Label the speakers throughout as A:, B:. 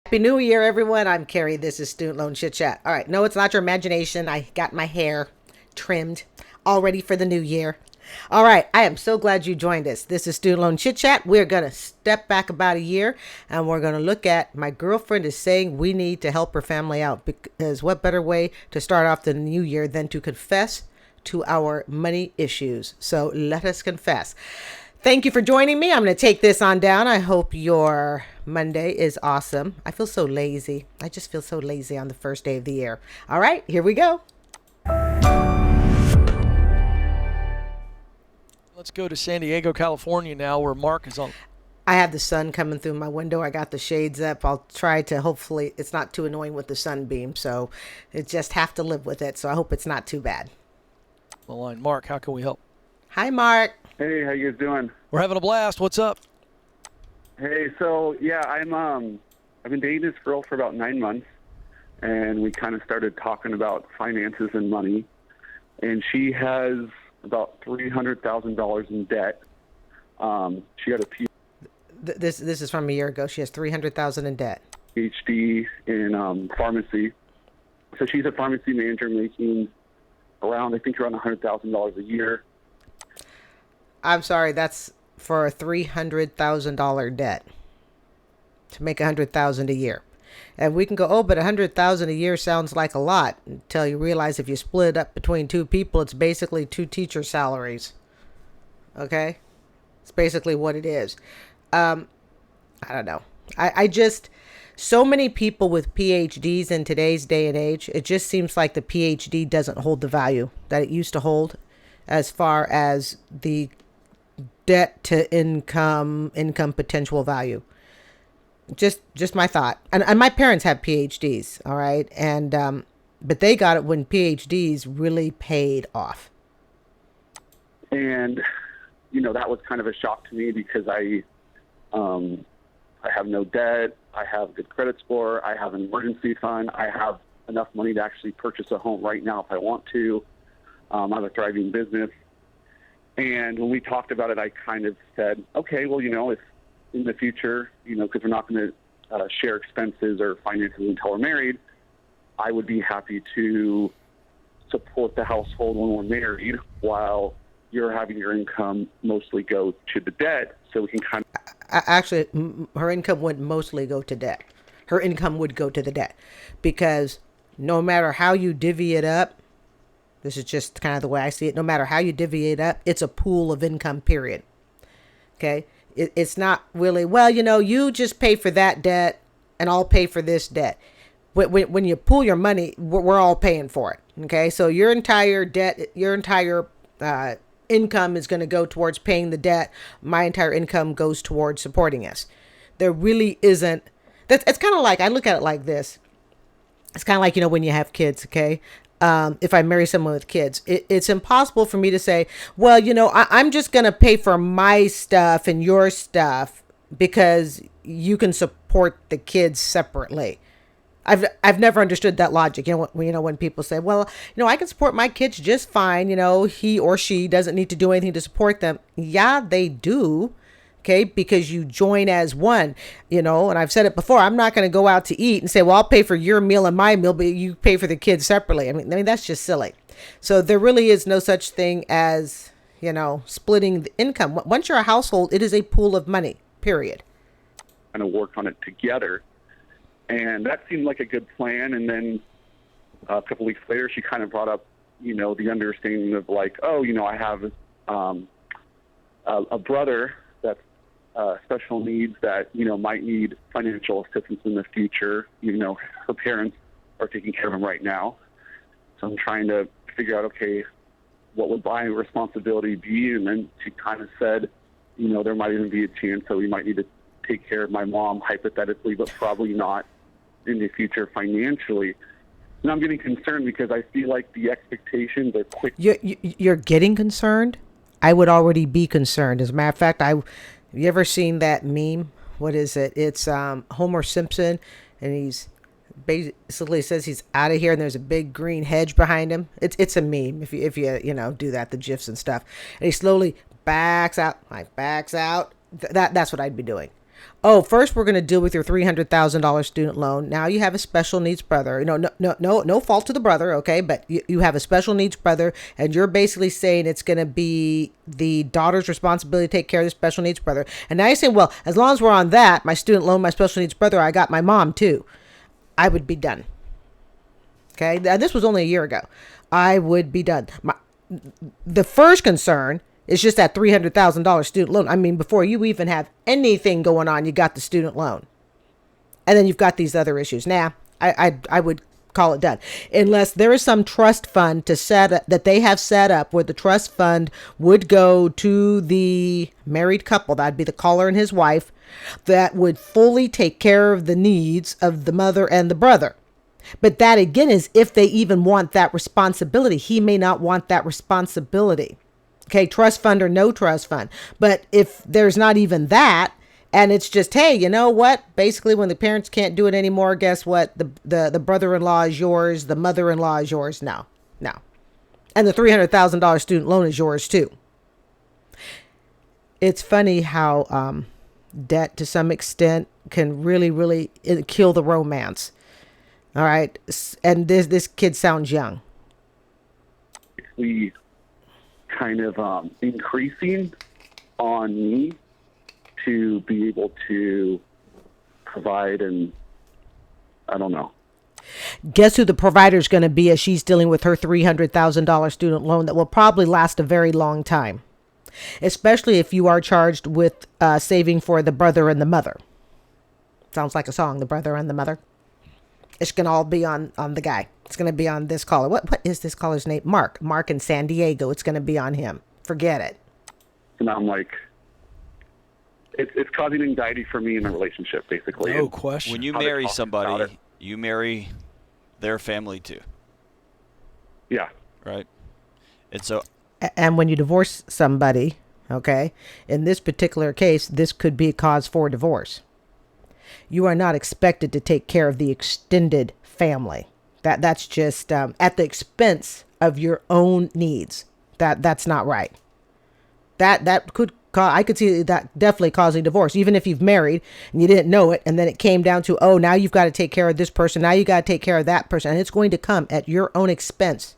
A: Happy New Year, everyone. I'm Carrie. This is Student Loan Chit-Chat. All right. No, it's not your imagination. I got my hair trimmed, all ready for the new year. All right. I am so glad you joined us. This is Student Loan Chit-Chat. We're going to step back about a year and we're going to look at my girlfriend is saying we need to help her family out, because what better way to start off the new year than to confess to our money issues. So let us confess. Thank you for joining me. I'm going to take this on down. I hope your Monday is awesome. I feel so lazy. I just feel so lazy on the first day of the year. All right, here we go.
B: Let's go to San Diego, California now, where Mark is on.
A: I have the sun coming through my window. I got the shades up. I'll try to, hopefully it's not too annoying with the sunbeam, so it just have to live with it. So I hope it's not too bad.
B: The line. Mark, how can we help?
A: Hi, Mark.
C: Hey, how you guys doing?
B: We're having a blast. What's up?
C: Hey, so yeah, I've been dating this girl for about 9 months, and we kind of started talking about finances and money. And she has about $300,000 in debt. She got a
A: This is from a year ago. She has $300,000 in debt.
C: PhD in pharmacy. So she's a pharmacy manager making around $100,000 a year.
A: I'm sorry, that's for a $300,000 debt to make $100,000 a year. And we can go, oh, but $100,000 a year sounds like a lot, until you realize if you split it up between two people, it's basically two teacher salaries. Okay, it's basically what it is. I don't know. I just, so many people with PhDs in today's day and age, it just seems like the PhD doesn't hold the value that it used to hold as far as the debt to income potential value. Just my thought. And my parents have PhDs, all right? And but they got it when PhDs really paid off.
C: And that was kind of a shock to me, because I have no debt, I have good credit score, I have an emergency fund, I have enough money to actually purchase a home right now if I want to. I have a thriving business. And when we talked about it, I kind of said, okay, well, if in the future, because we're not going to share expenses or finances until we're married, I would be happy to support the household when we're married, while you're having your income mostly go to the debt, so we can kind of...
A: Actually, her income wouldn't mostly go to debt. Her income would go to the debt, because no matter how you divvy it up, this is just kind of the way I see it. No matter how you divvy it up, it's a pool of income, period. Okay. It's not really, well, you just pay for that debt and I'll pay for this debt. When you pool your money, we're all paying for it. Okay. So your entire debt, your entire income is going to go towards paying the debt. My entire income goes towards supporting us. There really isn't, it's kind of like, I look at it like this. It's kind of like, when you have kids, okay? If I marry someone with kids, it's impossible for me to say, well, I'm just going to pay for my stuff and your stuff because you can support the kids separately. I've never understood that logic. When people say, well, I can support my kids just fine. He or she doesn't need to do anything to support them. Yeah, they do. Okay, because you join as one, and I've said it before, I'm not going to go out to eat and say, well, I'll pay for your meal and my meal, but you pay for the kids separately. I mean, that's just silly. So there really is no such thing as, splitting the income. Once you're a household, it is a pool of money, period.
C: Kind of work on it together. And that seemed like a good plan. And then a couple weeks later, she kind of brought up, the understanding of like, oh, I have a brother that's special needs that, might need financial assistance in the future. Even though her parents are taking care of him right now. So I'm trying to figure out, okay, what would my responsibility be? And then she kind of said, there might even be a chance that we might need to take care of my mom hypothetically, but probably not in the future financially. And I'm getting concerned because I feel like the expectations are quick.
A: You're getting concerned? I would already be concerned. As a matter of fact, have you ever seen that meme? What is it? It's Homer Simpson, and he's basically says he's out of here, and there's a big green hedge behind him. It's a meme if you do that, the GIFs and stuff. And he slowly backs out. That's what I'd be doing. Oh, first we're going to deal with your $300,000 student loan. Now you have a special needs brother. No fault to the brother, okay? But you have a special needs brother, and you're basically saying it's going to be the daughter's responsibility to take care of the special needs brother. And now you're saying, well, as long as we're on that, my student loan, my special needs brother, I got my mom too. I would be done. Okay, this was only a year ago. I would be done. The first concern is just that $300,000 student loan. I mean, before you even have anything going on, you got the student loan. And then you've got these other issues. Now, I would call it done. Unless there is some trust fund that they have set up where the trust fund would go to the married couple, that'd be the caller and his wife, that would fully take care of the needs of the mother and the brother. But that again is if they even want that responsibility. He may not want that responsibility. Okay, trust fund or no trust fund. But if there's not even that, and it's just, hey, you know what? Basically, when the parents can't do it anymore, guess what? The brother-in-law is yours. The mother-in-law is yours. No. And the $300,000 student loan is yours too. It's funny how debt to some extent can really, really kill the romance. All right. And this kid sounds young.
C: We kind of increasing on me to be able to provide, and I don't know.
A: Guess who the provider is going to be as she's dealing with her $300,000 student loan that will probably last a very long time, especially if you are charged with saving for the brother and the mother. Sounds like a song, the brother and the mother. It's going to all be on the guy. It's going to be on this caller. What is this caller's name? Mark in San Diego. It's going to be on him. Forget it.
C: And I'm like, it's causing anxiety for me in a relationship, basically.
B: No question.
D: When you marry somebody, you marry their family too.
C: Yeah.
D: Right? And so...
A: And when you divorce somebody, okay, in this particular case, this could be a cause for divorce. You are not expected to take care of the extended family. That's just at the expense of your own needs. That's not right. That could I could see that definitely causing divorce, even if you've married and you didn't know it, and then it came down to, oh, now you've got to take care of this person, now you got to take care of that person, and it's going to come at your own expense.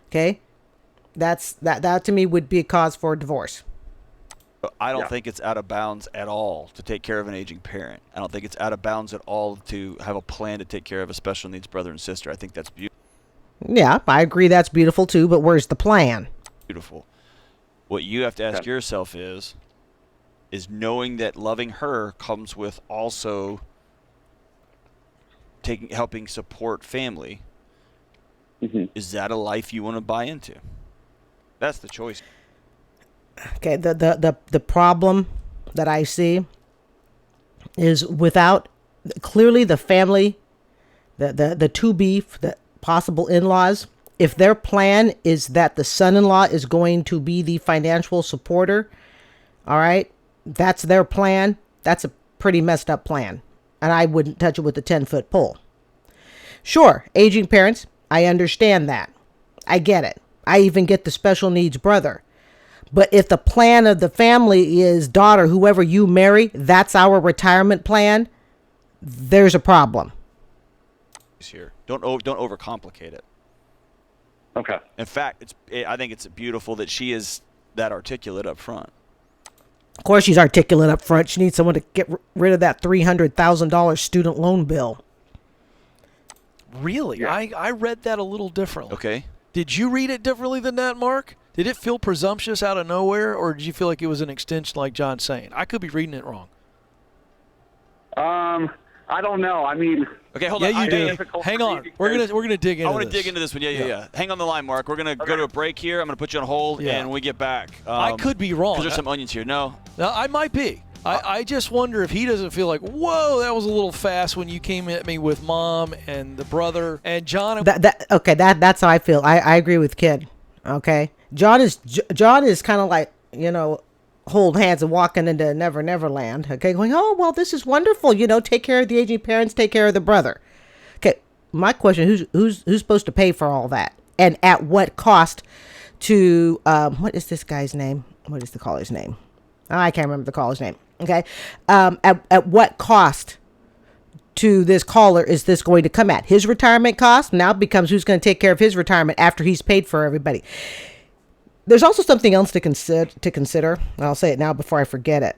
A: Okay, that to me would be a cause for divorce.
D: I don't think it's out of bounds at all to take care of an aging parent. I don't think it's out of bounds at all to have a plan to take care of a special needs brother and sister. I think that's beautiful.
A: Yeah, I agree that's beautiful too, but where's the plan?
D: Beautiful. What you have to ask yourself is knowing that loving her comes with also helping support family.
C: Mm-hmm.
D: Is that a life you want to buy into? That's the choice.
A: Okay, the problem that I see is without clearly the family, the to-be, the possible in-laws, if their plan is that the son-in-law is going to be the financial supporter, all right, that's their plan. That's a pretty messed up plan. And I wouldn't touch it with a 10-foot pole. Sure, aging parents, I understand that. I get it. I even get the special needs brother. But if the plan of the family is daughter, whoever you marry, that's our retirement plan, there's a problem.
D: Here, don't overcomplicate it.
C: Okay.
D: In fact, I think it's beautiful that she is that articulate up front.
A: Of course, she's articulate up front. She needs someone to get rid of that $300,000 student loan bill.
B: Really?
C: Yeah.
B: I read that a little differently.
D: Okay.
B: Did you read it differently than that, Mark? Did it feel presumptuous out of nowhere, or did you feel like it was an extension like John's saying? I could be reading it wrong.
C: I don't know. I mean,
D: Okay, hold
B: Yeah,
D: on.
B: you do. Hang on. We're gonna dig into
D: I want to
B: this.
D: dig into this one. Yeah. Hang on the line, Mark. We're going to go to a break here. I'm going to put you on hold,
B: Yeah.
D: and when we get back.
B: I could be wrong.
D: Because there's some onions here. No.
B: No, I might be. I just wonder if he doesn't feel like, whoa, that was a little fast when you came at me with mom and the brother and John.
A: That's how I feel. I agree with Kid. Okay, John is kind of like, hold hands and walking into Never Land. Okay, going, oh well, this is wonderful. Take care of the aging parents, take care of the brother. Okay, my question: who's supposed to pay for all that, and at what cost? To what is this guy's name? What is the caller's name? I can't remember the caller's name. Okay. At what cost to this caller is this going to come at? His retirement cost now becomes who's going to take care of his retirement after he's paid for everybody. There's also something else to consider. And I'll say it now before I forget it.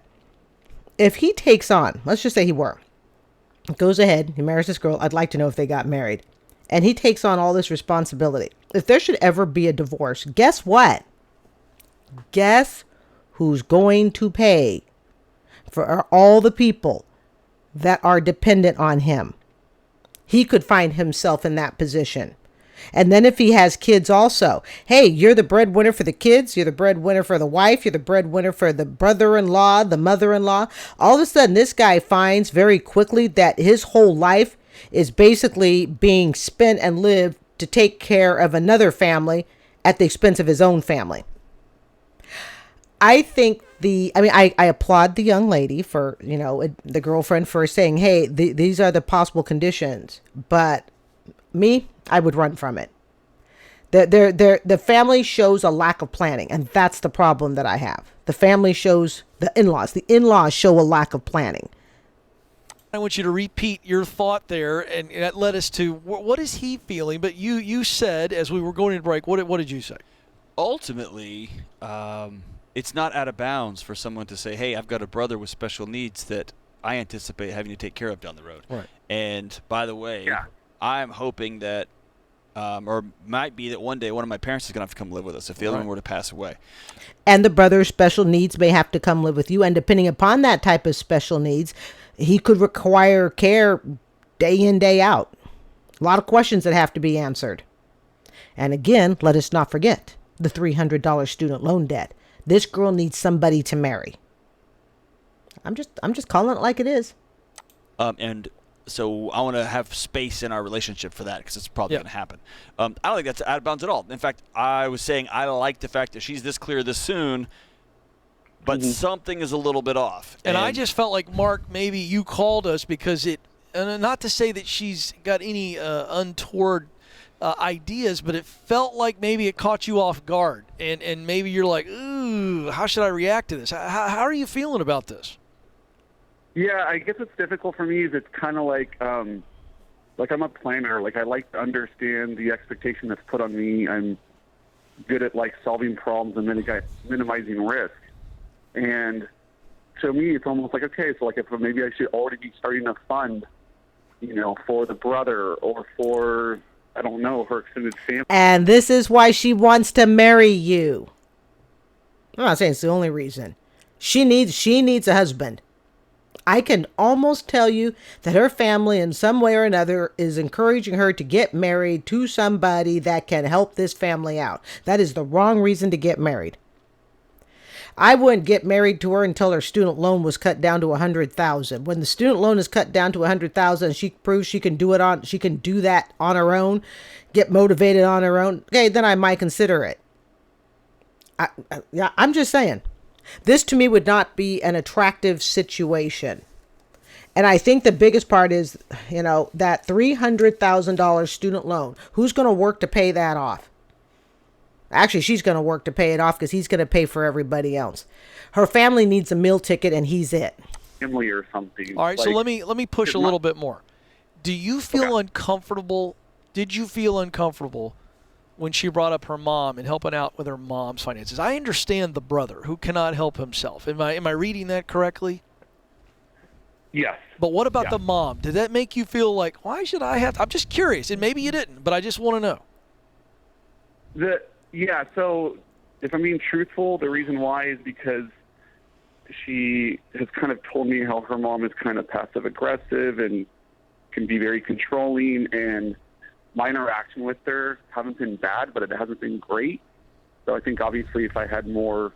A: If he takes on, let's just say he goes ahead, he marries this girl. I'd like to know if they got married. And he takes on all this responsibility. If there should ever be a divorce, guess what? Guess who's going to pay for all the people that are dependent on him? He could find himself in that position. And then if he has kids also, hey, you're the breadwinner for the kids. You're the breadwinner for the wife. You're the breadwinner for the brother-in-law, the mother-in-law. All of a sudden, this guy finds very quickly that his whole life is basically being spent and lived to take care of another family at the expense of his own family. I think I applaud the young lady for, the girlfriend for saying, hey, these are the possible conditions. But me, I would run from it. The family shows a lack of planning, and that's the problem that I have. The family shows the in-laws show a lack of planning.
B: I want you to repeat your thought there, and that led us to what is he feeling? But you said, as we were going to break, what did you say?
D: Ultimately, it's not out of bounds for someone to say, hey, I've got a brother with special needs that I anticipate having to take care of down the road.
B: Right.
D: And by the way, I'm hoping that, or might be that one day one of my parents is going to have to come live with us if the other one were to pass away.
A: And the brother's special needs may have to come live with you. And depending upon that type of special needs, he could require care day in, day out. A lot of questions that have to be answered. And again, let us not forget the $300 student loan debt. This girl needs somebody to marry. I'm just calling it like it is.
D: And so I want to have space in our relationship for that because it's probably going to happen. I don't think that's out of bounds at all. In fact, I was saying I like the fact that she's this clear this soon, but something is a little bit off.
B: And I just felt like, Mark, maybe you called us because not to say that she's got any untoward ideas, but it felt like maybe it caught you off guard. And maybe you're like, ooh, how should I react to this? How are you feeling about this?
C: Yeah, I guess it's difficult for me. Is it's kind of like I'm a planner. Like I like to understand the expectation that's put on me. I'm good at like solving problems and minimizing risk. And to me, it's almost like, okay, so like if maybe I should already be starting a fund, for the brother or for, I don't know, her extended family.
A: And this is why she wants to marry you. I'm not saying it's the only reason. She needs a husband. I can almost tell you that her family in some way or another is encouraging her to get married to somebody that can help this family out. That is the wrong reason to get married. I wouldn't get married to her until her student loan was cut down to $100,000. When the student loan is cut down to $100,000 and she proves she can do that on her own, get motivated on her own, okay, then I might consider it. I'm just saying. This to me would not be an attractive situation. And I think the biggest part is, that $300,000 student loan. Who's going to work to pay that off? Actually, she's going to work to pay it off because he's going to pay for everybody else. Her family needs a meal ticket and he's it.
C: Family or something.
B: All right, so let me push a little bit more. Do you feel uncomfortable? Did you feel uncomfortable when she brought up her mom and helping out with her mom's finances? I understand the brother who cannot help himself. Am I reading that correctly?
C: Yes.
B: But what about the mom? Did that make you feel like, why should I have? I'm just curious, and maybe you didn't, but I just want to know.
C: So if I'm being truthful, the reason why is because she has kind of told me how her mom is kind of passive-aggressive and can be very controlling, and my interaction with her haven't been bad, but it hasn't been great. So I think obviously if I had more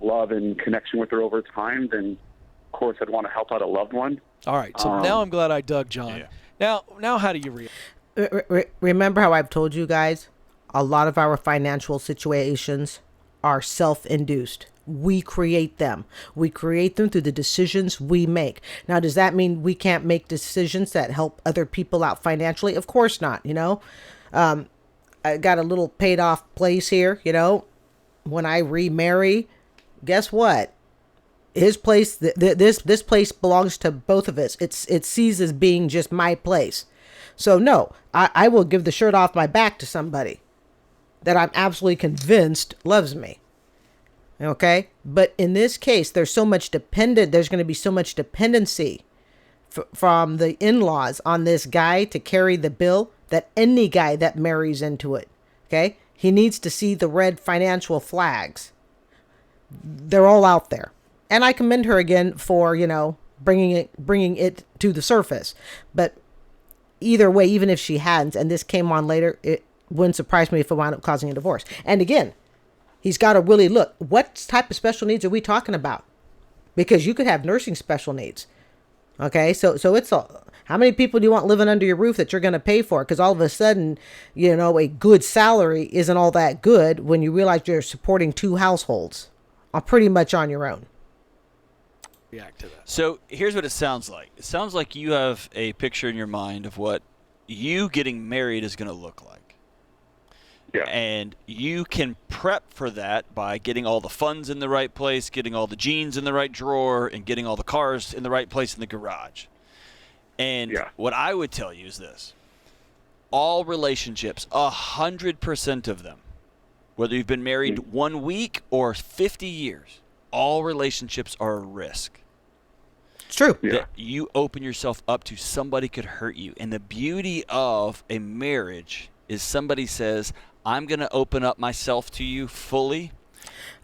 C: love and connection with her over time, then of course I'd want to help out a loved one.
B: All right, so now I'm glad I dug John. Yeah. Now how do you react?
A: Remember how I've told you guys? A lot of our financial situations are self-induced. We create them. We create them through the decisions we make. Now, does that mean we can't make decisions that help other people out financially? Of course not, I got a little paid off place here, When I remarry, guess what? his place. This place belongs to both of us. It sees as being just my place. So no, I will give the shirt off my back to somebody that I'm absolutely convinced loves me. Okay, but in this case, there's going to be so much dependency from the in-laws on this guy to carry the bill that any guy that marries into it, okay, he needs to see the red financial flags. They're all out there, and I commend her again for bringing it to the surface. But either way, even if she hadn't, and this came on later, it wouldn't surprise me if it wound up causing a divorce. And again, he's got to really look, what type of special needs are we talking about? Because you could have nursing special needs. Okay, so it's how many people do you want living under your roof that you're going to pay for? Because all of a sudden, a good salary isn't all that good when you realize you're supporting 2 households, pretty much on your own.
B: React to that.
D: So here's what it sounds like. It sounds like you have a picture in your mind of what you getting married is going to look like.
C: Yeah.
D: And you can prep for that by getting all the funds in the right place, getting all the jeans in the right drawer, and getting all the cars in the right place in the garage. And what I would tell you is this. All relationships, 100% of them, whether you've been married 1 week or 50 years, all relationships are a risk.
A: It's true.
C: Yeah.
D: That you open yourself up to somebody could hurt you. And the beauty of a marriage is somebody says, I'm going to open up myself to you fully.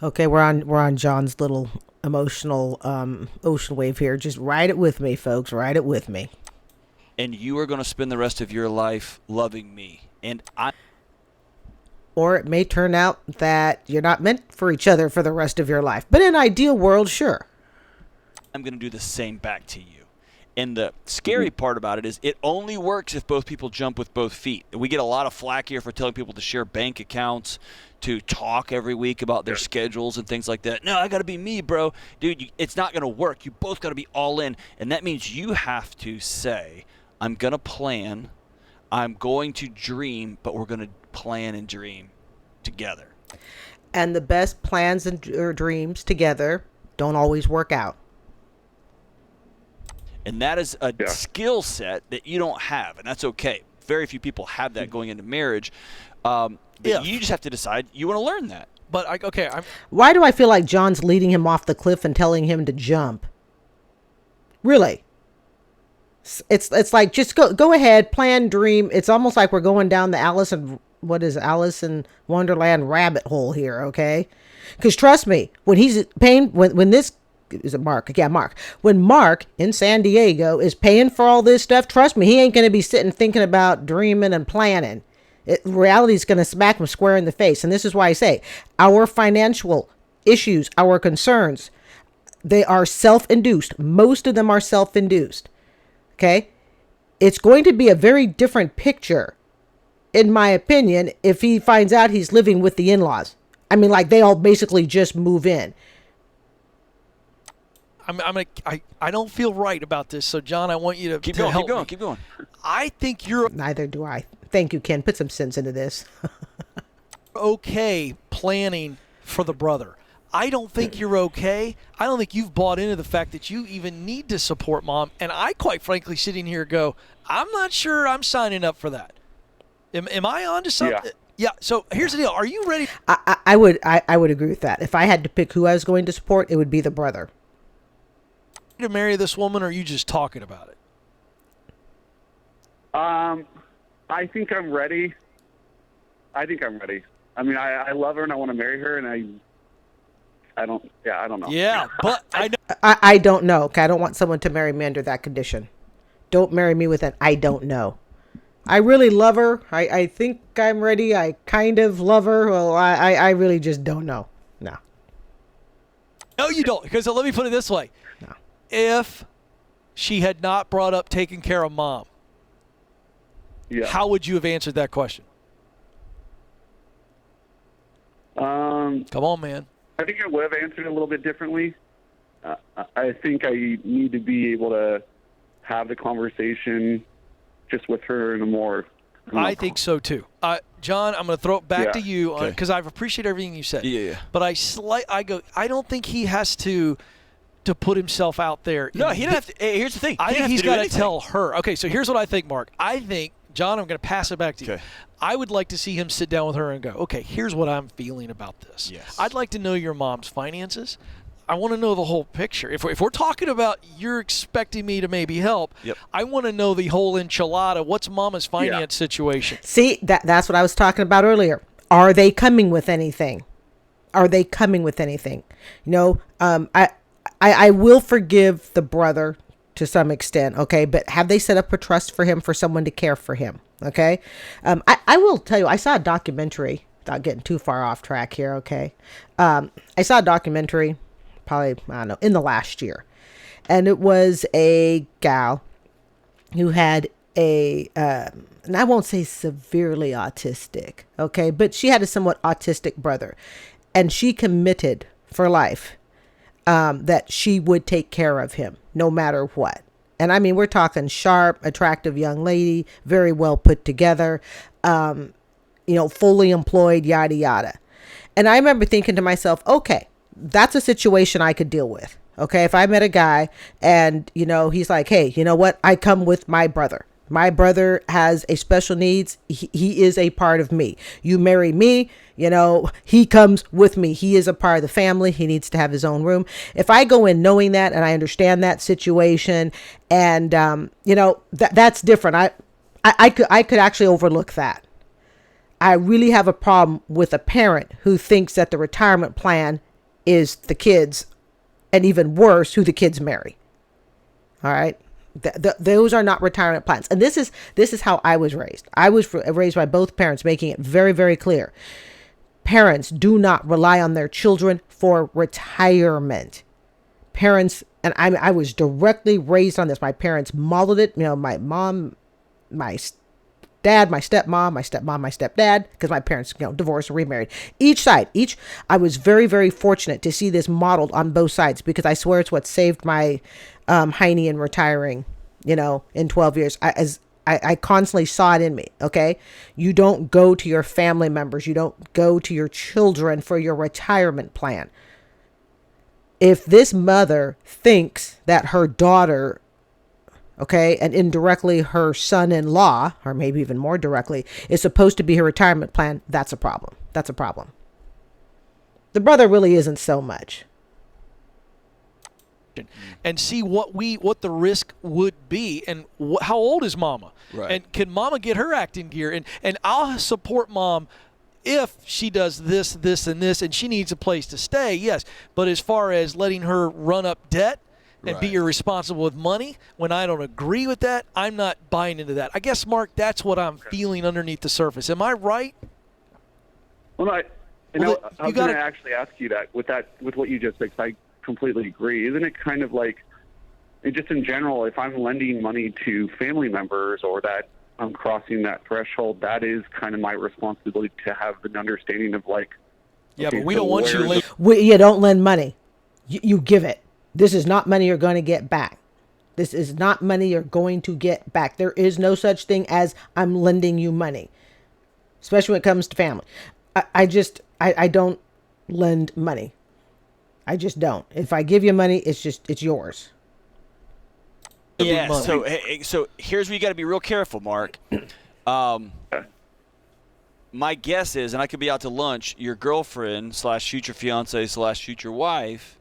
A: Okay, we're on John's little emotional ocean wave here. Just ride it with me, folks. Ride it with me.
D: And you are going to spend the rest of your life loving me. And
A: Or it may turn out that you're not meant for each other for the rest of your life. But in an ideal world, sure.
D: I'm going to do the same back to you. And the scary part about it is it only works if both people jump with both feet. We get a lot of flack here for telling people to share bank accounts, to talk every week about their schedules and things like that. No, I got to be me, bro. Dude, it's not going to work. You both got to be all in. And that means you have to say, I'm going to plan, I'm going to dream, but we're going to plan and dream together.
A: And the best plans or dreams together don't always work out.
D: And that is a skill set that you don't have, and that's okay. Very few people have that going into marriage. But you just have to decide you want to learn that.
B: But,
A: why do I feel like John's leading him off the cliff and telling him to jump? Really? It's like, just go ahead, plan, dream. It's almost like we're going down the Alice in Wonderland rabbit hole here, okay? Because trust me, when he's paying, when this, is it Mark? Yeah, Mark. When Mark in San Diego is paying for all this stuff, trust me, he ain't going to be sitting thinking about dreaming and planning. Reality is going to smack him square in the face. And this is why I say our financial issues, our concerns, they are self-induced. Most of them are self-induced. Okay? It's going to be a very different picture, in my opinion, if he finds out he's living with the in-laws. I mean, like, they all basically just move in.
B: I don't feel right about this. So, John, I want you to
D: keep
B: help
D: going.
B: me.
D: Keep going.
B: I think you're
A: Neither do I. Thank you, Ken. Put some sense into this.
B: okay planning for the brother. I don't think you're okay. I don't think you've bought into the fact that you even need to support mom. And I, quite frankly, sitting here go, I'm not sure I'm signing up for that. Am I on to something? Yeah. So here's the deal. Are you ready?
A: I would agree with that. If I had to pick who I was going to support, it would be the brother.
B: To marry this woman, or are you just talking about it?
C: I think I'm ready. I mean, I love her and I want to marry her, and I don't know.
B: Yeah, but
A: I don't know. I don't want someone to marry me under that condition. Don't marry me with an I don't know. I really love her. I think I'm ready. I kind of love her. Well, I really just don't know. No.
B: No, you don't. Because let me put it this way.
A: No.
B: If she had not brought up taking care of mom, how would you have answered that question? Come on, man.
C: I think I would have answered it a little bit differently. I think I need to be able to have the conversation just with her in a more...
B: I think so, too. John, I'm going to throw it back to you because I've appreciated everything you said.
D: Yeah.
B: But I don't think he has to to put himself out there.
D: No, he didn't have to. Hey, here's the thing.
B: I think he's
D: got
B: to tell her. Okay, so here's what I think, Mark. I think, John, I'm going to pass it back to you.
D: Okay.
B: I would like to see him sit down with her and go, okay, here's what I'm feeling about this.
D: Yes.
B: I'd like to know your mom's finances. I want to know the whole picture. If we're talking about you're expecting me to maybe help,
D: Yep.
B: I want to know the whole enchilada. What's mama's finance situation?
A: See, that's what I was talking about earlier. Are they coming with anything? Are they coming with anything? I will forgive the brother to some extent, okay? But have they set up a trust for him, for someone to care for him, okay? I will tell you, I saw a documentary, without getting too far off track here, okay? I saw a documentary, probably, I don't know, in the last year. And it was a gal who had and I won't say severely autistic, okay? But she had a somewhat autistic brother. And she committed for life that she would take care of him no matter what. And I mean, we're talking sharp, attractive young lady, very well put together, fully employed, yada, yada. And I remember thinking to myself, okay, that's a situation I could deal with. Okay. If I met a guy and, he's like, hey, you know what? I come with my brother. My brother has a special needs. He is a part of me. You marry me, he comes with me. He is a part of the family. He needs to have his own room. If I go in knowing that and I understand that situation and, that's different. I could actually overlook that. I really have a problem with a parent who thinks that the retirement plan is the kids, and even worse, who the kids marry. All right. Those are not retirement plans. And this is how I was raised. I was raised by both parents, making it very, very clear. Parents do not rely on their children for retirement. Parents, and I was directly raised on this. My parents modeled it. My mom, my dad, my stepmom, my stepdad, because my parents, divorced or remarried. I was very, very fortunate to see this modeled on both sides, because I swear it's what saved my hiney in retiring, in 12 years. I constantly saw it in me. Okay. You don't go to your family members. You don't go to your children for your retirement plan. If this mother thinks that her daughter, okay, and indirectly her son-in-law, or maybe even more directly, is supposed to be her retirement plan, that's a problem. That's a problem. The brother really isn't so much.
B: And see what the risk would be, and how old is mama,
D: right?
B: And can mama get her act in gear? And I'll support mom if she does this, and this, and she needs a place to stay, yes. But as far as letting her run up debt and be irresponsible with money, when I don't agree with that, I'm not buying into that. I guess, Mark, that's what I'm feeling underneath the surface. Am I right?
C: Well, I was going to actually ask you that with what you just said, 'cause I completely agree. Isn't it kind of like, just in general, if I'm lending money to family members or that I'm crossing that threshold, that is kind of my responsibility to have an understanding of
B: yeah,
C: okay,
B: but we
C: so
B: don't want you to lend.
A: You don't lend money. You give it. This is not money you're going to get back. This is not money you're going to get back. There is no such thing as I'm lending you money, especially when it comes to family. I don't lend money. I just don't. If I give you money, it's yours.
D: Yeah. So here's where you got to be real careful, Mark. My guess is, and I could be out to lunch, your girlfriend / future fiance / future wife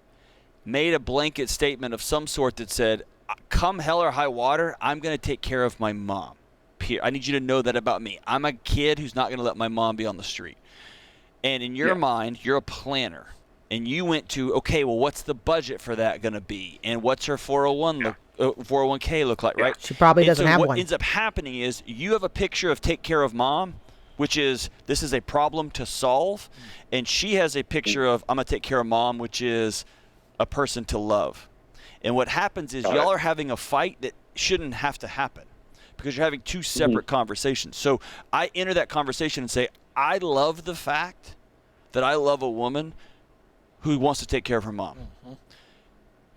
D: made a blanket statement of some sort that said, come hell or high water, I'm going to take care of my mom. I need you to know that about me. I'm a kid who's not going to let my mom be on the street. And in your mind, you're a planner. And you went to, okay, well, what's the budget for that going to be? And what's her 401k look like, right?
A: She probably doesn't have
D: one.
A: one.
D: What ends up happening is you have a picture of take care of mom, which is this is a problem to solve. And she has a picture of I'm going to take care of mom, which is a person to love. And what happens is y'all are having a fight that shouldn't have to happen because you're having two separate conversations. So I enter that conversation and say, I love the fact that I love a woman who wants to take care of her mom.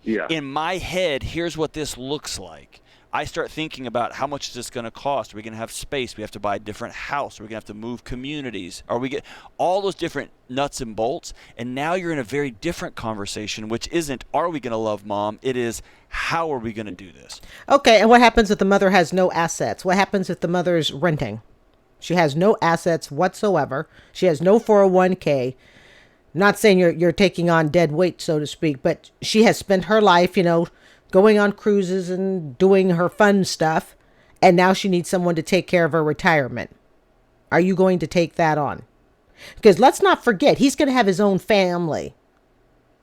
C: Yeah.
D: In my head, here's what this looks like. I start thinking about how much is this going to cost? Are we going to have space? We have to buy a different house. Are we going to have to move communities? Are we get all those different nuts and bolts? And now you're in a very different conversation, which isn't, are we going to love mom? It is, how are we going to do this?
A: Okay, and what happens if the mother has no assets? What happens if the mother's renting? She has no assets whatsoever. She has no 401k. Not saying you're taking on dead weight, so to speak, but she has spent her life, going on cruises and doing her fun stuff. And now she needs someone to take care of her retirement. Are you going to take that on? Because let's not forget, he's going to have his own family,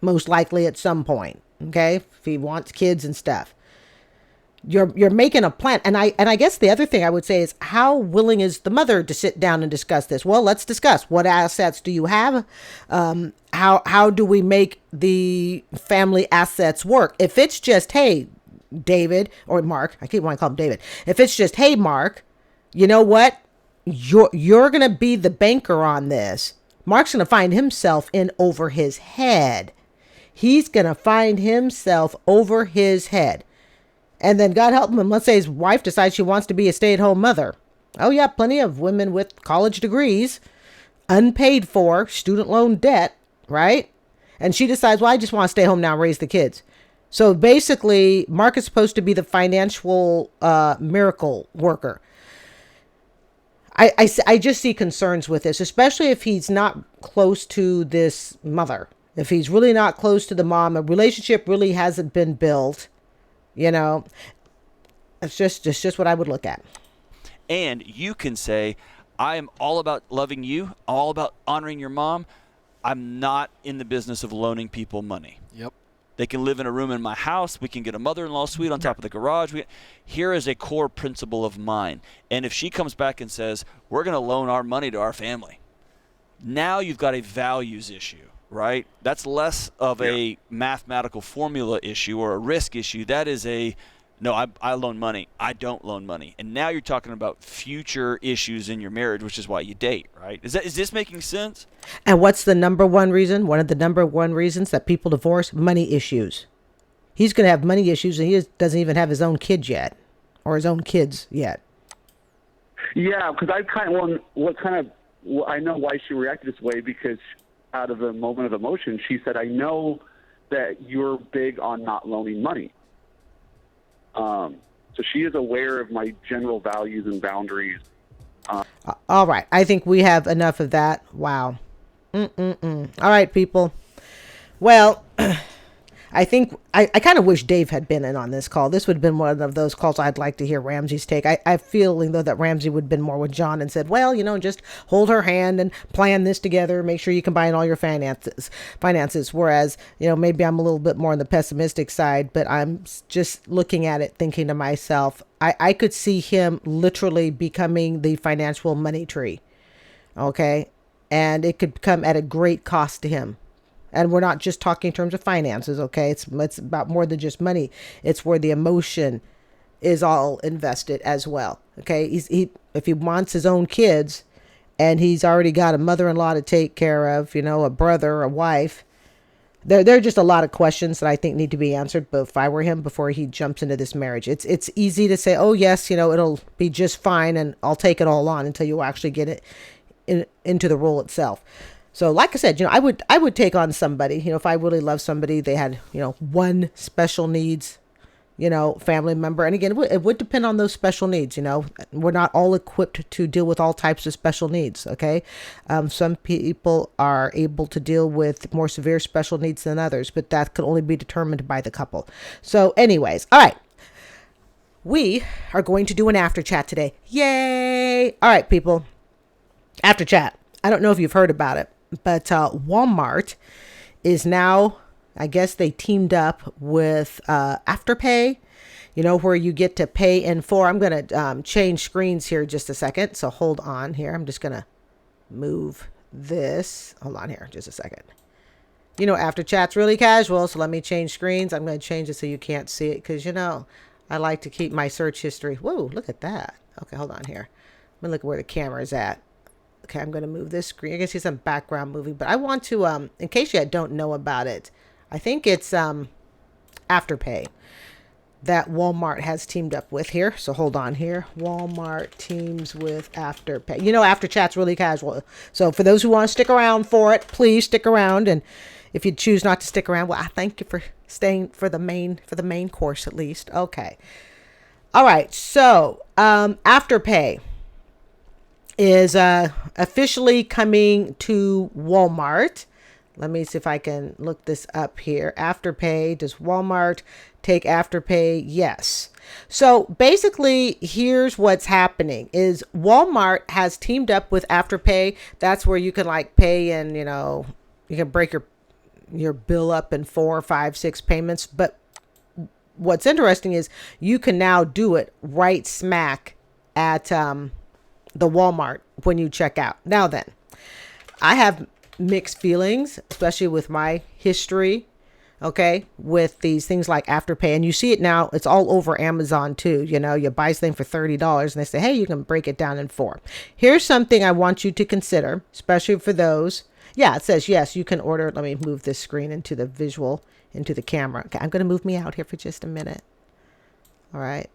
A: most likely at some point. Okay. If he wants kids and stuff. You're making a plan. And I guess the other thing I would say is, how willing is the mother to sit down and discuss this? Well, let's discuss. What assets do you have? How do we make the family assets work? If it's just, hey, David or Mark, I keep wanting to call him David. If it's just, hey, Mark, you know what? You're going to be the banker on this. Mark's going to find himself in over his head. He's going to find himself over his head. And then God help him, let's say his wife decides she wants to be a stay-at-home mother. Oh yeah, plenty of women with college degrees, unpaid for, student loan debt, right? And she decides, well, I just want to stay home now and raise the kids. So basically, Mark is supposed to be the financial miracle worker. I just see concerns with this, especially if he's not close to this mother. If he's really not close to the mom, a relationship really hasn't been built. It's just what I would look at.
D: And you can say, I am all about loving you, all about honoring your mom. I'm not in the business of loaning people money.
B: Yep.
D: They can live in a room in my house. We can get a mother-in-law suite on top of the garage. Here is a core principle of mine. And if she comes back and says, we're going to loan our money to our family, now you've got a values issue. Right? That's less of a mathematical formula issue or a risk issue. That is no, I loan money. I don't loan money. And now you're talking about future issues in your marriage, which is why you date, right? Is this making sense?
A: And what's the number one reason? One of the number one reasons that people divorce? Money issues. He's going to have money issues, and he doesn't even have his own kid yet, or his own kids yet.
C: Yeah, because I know why she reacted this way, because out of a moment of emotion, she said, I know that you're big on not loaning money. So she is aware of my general values and boundaries.
A: All right. I think we have enough of that. Wow. All right, people. Well, I think I kind of wish Dave had been in on this call. This would have been one of those calls I'd like to hear Ramsey's take. I feeling though that Ramsey would have been more with John and said, well, just hold her hand and plan this together. Make sure you combine all your finances. Whereas, maybe I'm a little bit more on the pessimistic side, but I'm just looking at it thinking to myself, I could see him literally becoming the financial money tree. Okay. And it could come at a great cost to him. And we're not just talking in terms of finances, okay? It's about more than just money. It's where the emotion is all invested as well, okay? If he wants his own kids and he's already got a mother-in-law to take care of, a brother, a wife, there are just a lot of questions that I think need to be answered. But if I were him, before he jumps into this marriage, it's easy to say, oh yes, it'll be just fine and I'll take it all on, until you actually get it into the role itself. So like I said, I would take on somebody, if I really love somebody, they had, one special needs, family member. And again, it would depend on those special needs. We're not all equipped to deal with all types of special needs. Okay. Some people are able to deal with more severe special needs than others, but that could only be determined by the couple. So anyways, all right. We are going to do an after chat today. Yay. All right, people. After chat. I don't know if you've heard about it, but Walmart is now, I guess they teamed up with Afterpay, where you get to pay in full. I'm going to change screens here just a second. So hold on here. I'm just going to move this. Hold on here just a second. After chat's really casual. So let me change screens. I'm going to change it so you can't see it because, I like to keep my search history. Whoa, look at that. Okay, hold on here. I'm going to look where the camera is at. Okay, I'm going to move this screen. I can see some background moving, but I want to, in case you don't know about it, I think it's Afterpay. that Walmart has teamed up with here. So hold on here. Walmart teams with Afterpay. You know, After-Chat's really casual. So for those who want to stick around for it, please stick around. And if you choose not to stick around, well, I thank you for staying for the main course at least. Okay. All right. So Afterpay is officially coming to Walmart. Let me see if I can look this up here. Afterpay. Does Walmart take Afterpay? Yes. So basically, here's what's happening is Walmart has teamed up with Afterpay. That's where you can like pay and, you know, you can break your bill up in 4, 5, 6 payments. But what's interesting is you can now do it right smack at the Walmart when you check out. Now then, I have mixed feelings, especially with my history, okay, with these things like Afterpay. And you see it now, it's all over Amazon too. You know, you buy something for $30 and they say, hey, you can break it down in 4. Here's something I want you to consider, especially for those. Yeah, it says, yes, you can order. Let me move this screen into the visual, into the camera. Okay, I'm going to move me out here for just a minute. All right,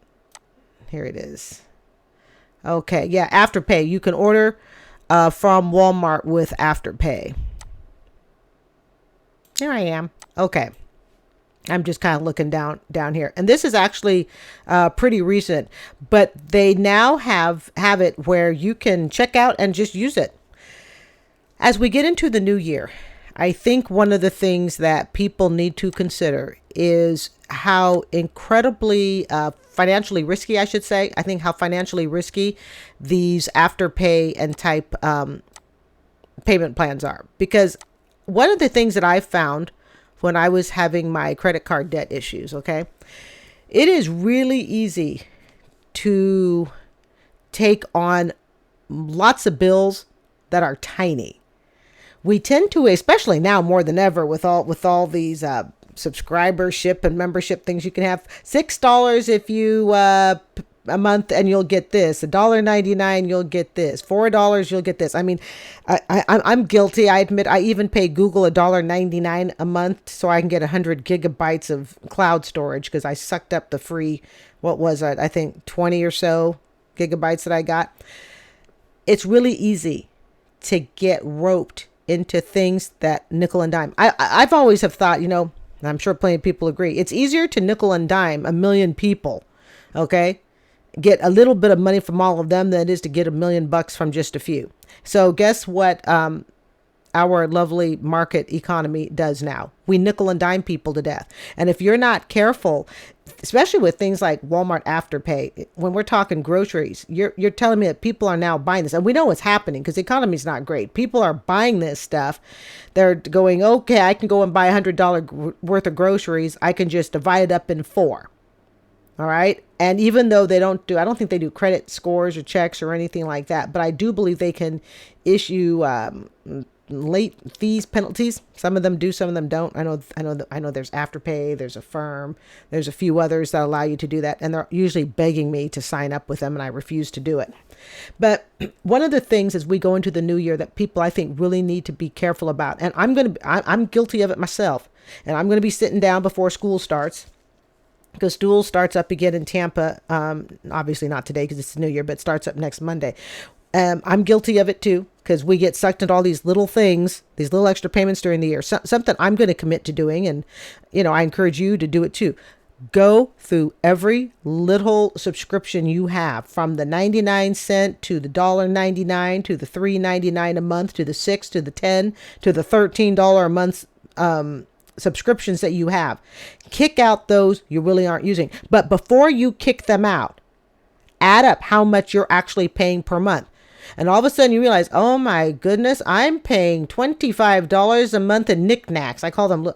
A: here it is. Okay, yeah, Afterpay. You can order from Walmart with Afterpay. Here I am. Okay. I'm just kind of looking down here. And this is actually pretty recent, but they now have it where you can check out and just use it. As we get into the new year, I think one of the things that people need to consider is how incredibly financially risky, I should say. I think how financially risky these Afterpay and type payment plans are. Because one of the things that I found when I was having my credit card debt issues, okay, it is really easy to take on lots of bills that are tiny. We tend to, especially now more than ever, with all these subscribership and membership things you can have. $6 if you a month and you'll get this. $1.99 you'll get this. $4 you'll get this. I mean, I'm guilty. I admit I even pay Google $1.99 a month so I can get 100 gigabytes of cloud storage because I sucked up the free, what was it? I think 20 or so gigabytes that I got. It's really easy to get roped into things that nickel and dime. I've always have thought, you know, and I'm sure plenty of people agree, it's easier to nickel and dime a million people, okay? Get a little bit of money from all of them than it is to get $1 million from just a few. So guess what our lovely market economy does now? We nickel and dime people to death. And if you're not careful, especially with things like Walmart Afterpay, when we're talking groceries, you're telling me that people are now buying this. And we know what's happening because the economy is not great. People are buying this stuff. They're going, okay, I can go and buy $100 worth of groceries. I can just divide it up in 4. All right. And even though I don't think they do credit scores or checks or anything like that, but I do believe they can issue late fees, penalties. Some of them do, some of them don't. I know there's Afterpay, there's Affirm, there's a few others that allow you to do that. And they're usually begging me to sign up with them and I refuse to do it. But one of the things as we go into the new year that people I think really need to be careful about, and I'm guilty of it myself, and I'm going to be sitting down before school starts. Because school starts up again in Tampa, obviously not today because it's the new year, but it starts up next Monday. I'm guilty of it too, because we get sucked into all these little things, these little extra payments during the year. Something I'm going to commit to doing, and I encourage you to do it too. Go through every little subscription you have, from the 99-cent to the $1.99 to the $3.99 a month to the $6 to the $10 to the $13 a month subscriptions that you have. Kick out those you really aren't using. But before you kick them out, add up how much you're actually paying per month. And all of a sudden you realize, oh my goodness, I'm paying $25 a month in knickknacks. I call them,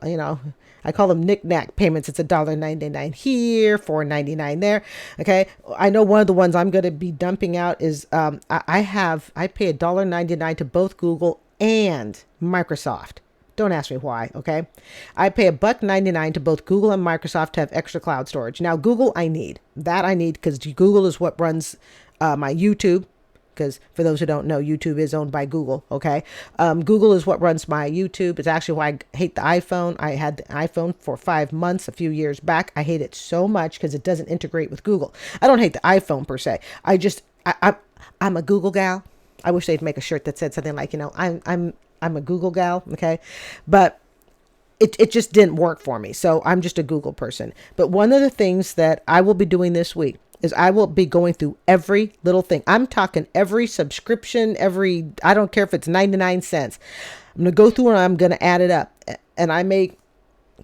A: I call them knickknack payments. It's $1.99 here, $4.99 there. Okay. I know one of the ones I'm going to be dumping out is, I pay $1.99 to both Google and Microsoft. Don't ask me why, okay? I pay $1.99 to both Google and Microsoft to have extra cloud storage. Now, Google, I need because Google is what runs my YouTube, because for those who don't know, YouTube is owned by Google. Okay. Google is what runs my YouTube. It's actually why I hate the iPhone. I had the iPhone for 5 months a few years back. I hate it so much because it doesn't integrate with Google. I don't hate the iPhone per se. I'm a Google gal. I wish they'd make a shirt that said something like, I'm a Google gal. Okay. But it just didn't work for me. So I'm just a Google person. But one of the things that I will be doing this week is I will be going through every little thing. I'm talking every subscription, I don't care if it's 99 cents. I'm going to go through and I'm going to add it up. And I may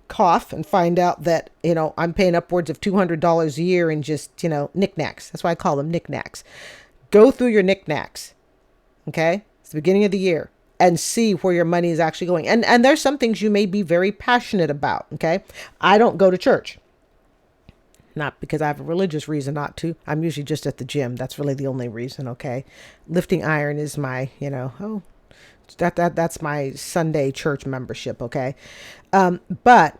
A: cough and find out that, I'm paying upwards of $200 a year in just, knickknacks. That's why I call them knickknacks. Go through your knickknacks. Okay. It's the beginning of the year. And see where your money is actually going. And there's some things you may be very passionate about. Okay. I don't go to church. Not because I have a religious reason not to. I'm usually just at the gym. That's really the only reason. Okay. Lifting iron is my, that's my Sunday church membership. Okay. But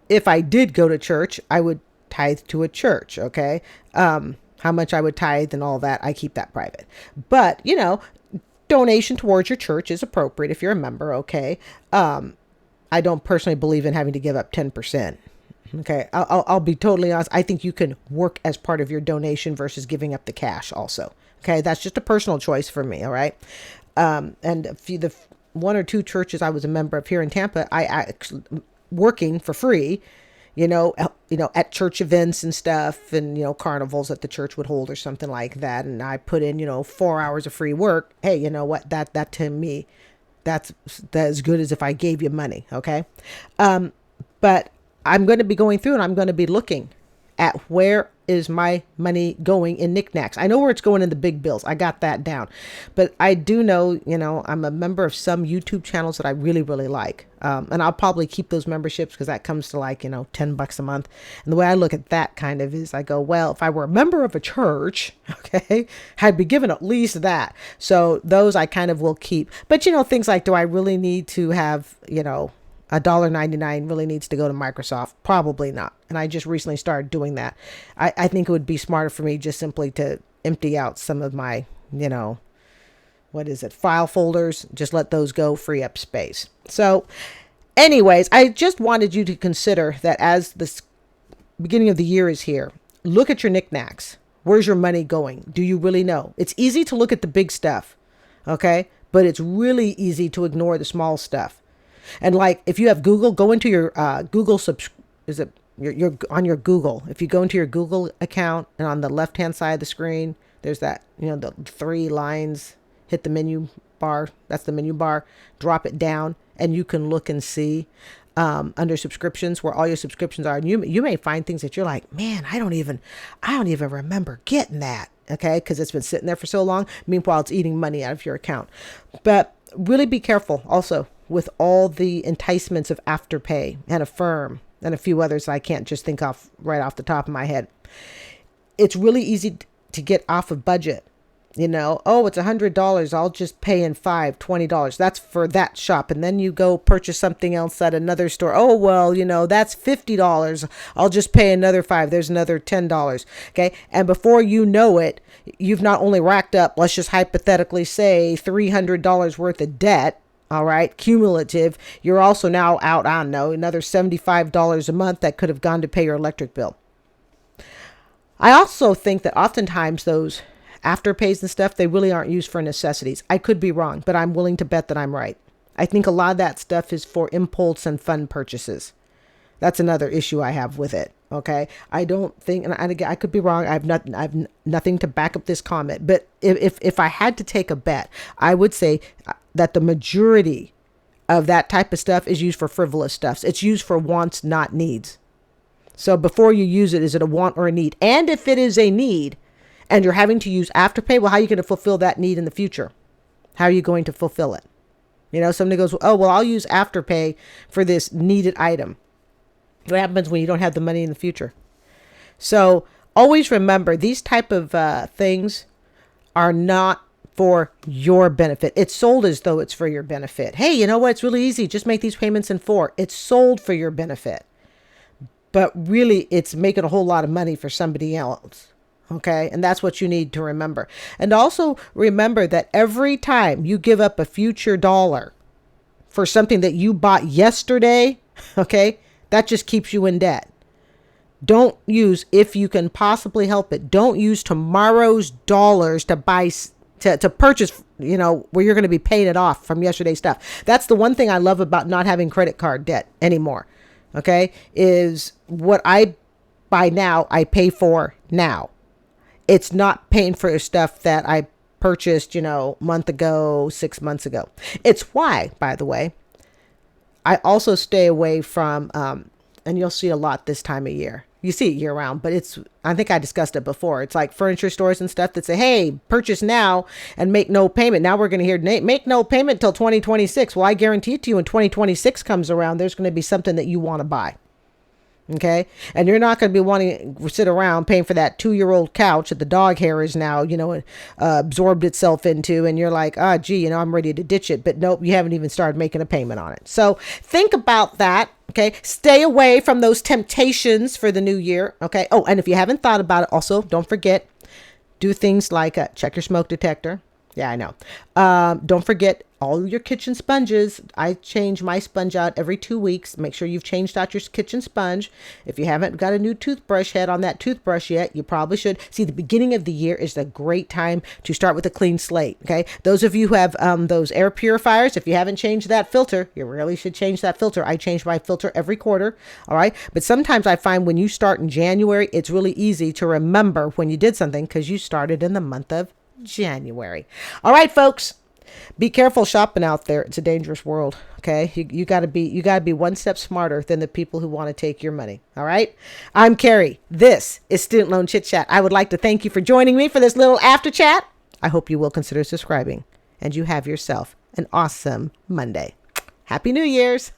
A: if I did go to church, I would tithe to a church. Okay. How much I would tithe and all that, I keep that private. But, donation towards your church is appropriate if you're a member. Okay. I don't personally believe in having to give up 10%. Okay. I'll be totally honest. I think you can work as part of your donation versus giving up the cash also. Okay. That's just a personal choice for me. All right. And the 1 or 2 churches I was a member of here in Tampa, I actually working for free, at church events and stuff and, carnivals that the church would hold or something like that. And I put in, 4 hours of free work. Hey, you know what? That to me, that's as good as if I gave you money. Okay. But I'm going to be going through and I'm going to be looking at where is my money going in knickknacks. I know where it's going in the big bills. I got that down. But I do know, I'm a member of some YouTube channels that I really, really like. And I'll probably keep those memberships because that comes to like, $10 a month. And the way I look at that kind of is I go, well, if I were a member of a church, okay, I'd be given at least that. So those I kind of will keep. But, things like, do I really need to have, $1.99 really needs to go to Microsoft? Probably not. And I just recently started doing that. I think it would be smarter for me just simply to empty out some of my, file folders. Just let those go, free up space. So anyways, I just wanted you to consider that as the beginning of the year is here, look at your knickknacks. Where's your money going? Do you really know? It's easy to look at the big stuff. Okay. But it's really easy to ignore the small stuff. And like, if you have Google, go into your Google you're on your Google. If you go into your Google account and on the left-hand side of the screen, there's that, the 3 lines, hit the menu bar. That's the menu bar. Drop it down and you can look and see under subscriptions where all your subscriptions are. And you may find things that you're like, man, I don't even remember getting that. Okay. Because it's been sitting there for so long. Meanwhile, it's eating money out of your account. But really be careful also with all the enticements of Afterpay and Affirm and a few others I can't just think of right off the top of my head. It's really easy to get off of budget. Oh, it's $100. I'll just pay in $20. That's for that shop. And then you go purchase something else at another store. Oh, well, that's $50. I'll just pay another $5. There's another $10. Okay. And before you know it, you've not only racked up, let's just hypothetically say $300 worth of debt. All right. Cumulative. You're also now out, I don't know, another $75 a month that could have gone to pay your electric bill. I also think that oftentimes those Afterpays and stuff, they really aren't used for necessities. I could be wrong, but I'm willing to bet that I'm right. I think a lot of that stuff is for impulse and fun purchases. That's another issue I have with it. Okay. I don't think, and I could be wrong. I have nothing to back up this comment, but if I had to take a bet, I would say that the majority of that type of stuff is used for frivolous stuff. It's used for wants, not needs. So before you use it, is it a want or a need? And if it is a need and you're having to use Afterpay, well, how are you going to fulfill that need in the future? How are you going to fulfill it? Somebody goes, oh, well, I'll use Afterpay for this needed item. What happens when you don't have the money in the future? So always remember, these type of things are not for your benefit. It's sold as though it's for your benefit. Hey, you know what? It's really easy. Just make these payments in 4. It's sold for your benefit. But really, it's making a whole lot of money for somebody else. Okay. And that's what you need to remember. And also remember that every time you give up a future dollar for something that you bought yesterday, okay, that just keeps you in debt. Don't use, if you can possibly help it, don't use tomorrow's dollars to buy, to purchase, where you're going to be paying it off from yesterday's stuff. That's the one thing I love about not having credit card debt anymore. Okay. Is what I buy now, I pay for now. It's not paying for stuff that I purchased, month ago, 6 months ago. It's why, by the way, I also stay away from, and you'll see a lot this time of year. You see it year round, but I think I discussed it before. It's like furniture stores and stuff that say, hey, purchase now and make no payment. Now we're going to hear make no payment till 2026. Well, I guarantee it to you when 2026 comes around, there's going to be something that you want to buy. Okay. And you're not going to be wanting to sit around paying for that 2-year-old couch that the dog hair is now, absorbed itself into. And you're like, I'm ready to ditch it. But nope, you haven't even started making a payment on it. So think about that. Okay. Stay away from those temptations for the new year. Okay. Oh, and if you haven't thought about it, also don't forget, do things like check your smoke detector. Yeah, I know. Don't forget all your kitchen sponges. I change my sponge out every 2 weeks. Make sure you've changed out your kitchen sponge. If you haven't got a new toothbrush head on that toothbrush yet, you probably should. See, the beginning of the year is a great time to start with a clean slate. Okay. Those of you who have those air purifiers, if you haven't changed that filter, you really should change that filter. I change my filter every quarter. All right. But sometimes I find when you start in January, it's really easy to remember when you did something because you started in the month of January. All right, folks, be careful shopping out there. It's a dangerous world. Okay. You gotta be one step smarter than the people who want to take your money. All right. I'm Carrie. This is Student Loan Chit-Chat. I would like to thank you for joining me for this little after chat. I hope you will consider subscribing and you have yourself an awesome Monday. Happy New Year's.